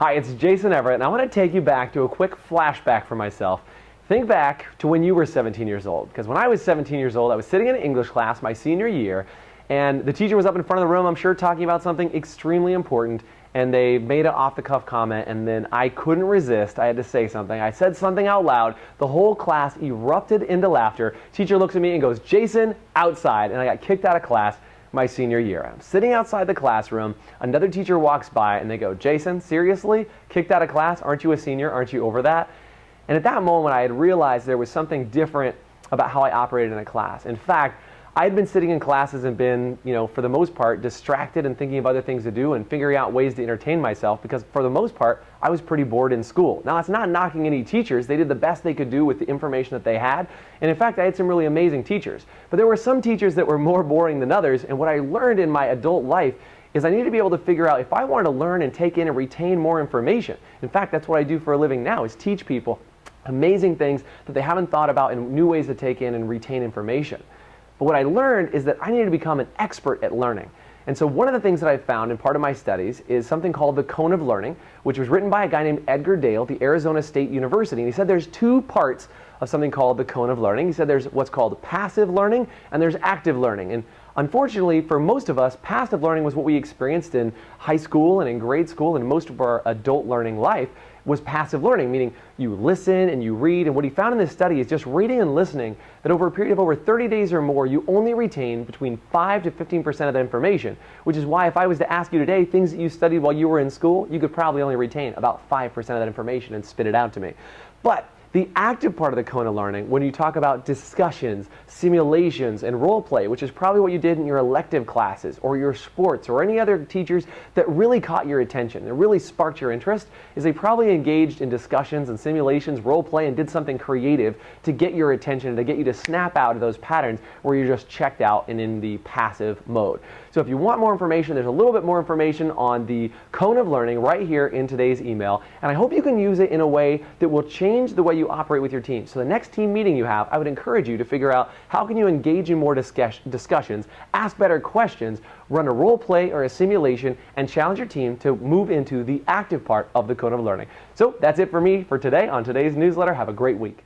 Hi, it's Jason Everett, and I want to take you back to a quick flashback for myself. Think back to when you were 17 years old, because when I was 17 years old, I was sitting in an English class my senior year, and the teacher was up in front of the room, I'm sure, talking about something extremely important, and they made an off-the-cuff comment, and then I couldn't resist. I had to say something. I said something out loud. The whole class erupted into laughter. Teacher looks at me and goes, "Jason, outside," and I got kicked out of class my senior year. I'm sitting outside the classroom, another teacher walks by and they go, "Jason, seriously? Kicked out of class? Aren't you a senior? Aren't you over that?" And at that moment I had realized there was something different about how I operated in a class. In fact, I had been sitting in classes and been, for the most part, distracted and thinking of other things to do and figuring out ways to entertain myself because for the most part, I was pretty bored in school. Now, it's not knocking any teachers. They did the best they could do with the information that they had. And in fact, I had some really amazing teachers. But there were some teachers that were more boring than others. And what I learned in my adult life is I need to be able to figure out if I want to learn and take in and retain more information. In fact, that's what I do for a living now, is teach people amazing things that they haven't thought about and new ways to take in and retain information. But what I learned is that I needed to become an expert at learning. And so one of the things that I found in part of my studies is something called the cone of learning, which was written by a guy named Edgar Dale at the Arizona State University. And he said there's two parts of something called the cone of learning. He said there's what's called passive learning and there's active learning. And unfortunately, for most of us, passive learning was what we experienced in high school and in grade school and most of our adult learning life was passive learning, meaning you listen and you read. And what he found in this study is just reading and listening that over a period of over 30 days or more, you only retain between 5 to 15% of the information, which is why if I was to ask you today things that you studied while you were in school, you could probably only retain about 5% of that information and spit it out to me. But the active part of the cone of learning, when you talk about discussions, simulations, and role play, which is probably what you did in your elective classes or your sports or any other teachers that really caught your attention, that really sparked your interest, is they probably engaged in discussions and simulations, role play, and did something creative to get your attention and to get you to snap out of those patterns where you're just checked out and in the passive mode. So if you want more information, there's a little bit more information on the cone of learning right here in today's email, and I hope you can use it in a way that will change the way you operate with your team. So the next team meeting you have, I would encourage you to figure out how can you engage in more discussions, ask better questions, run a role play or a simulation, and challenge your team to move into the active part of the cone of learning. So that's it for me for today on today's newsletter. Have a great week.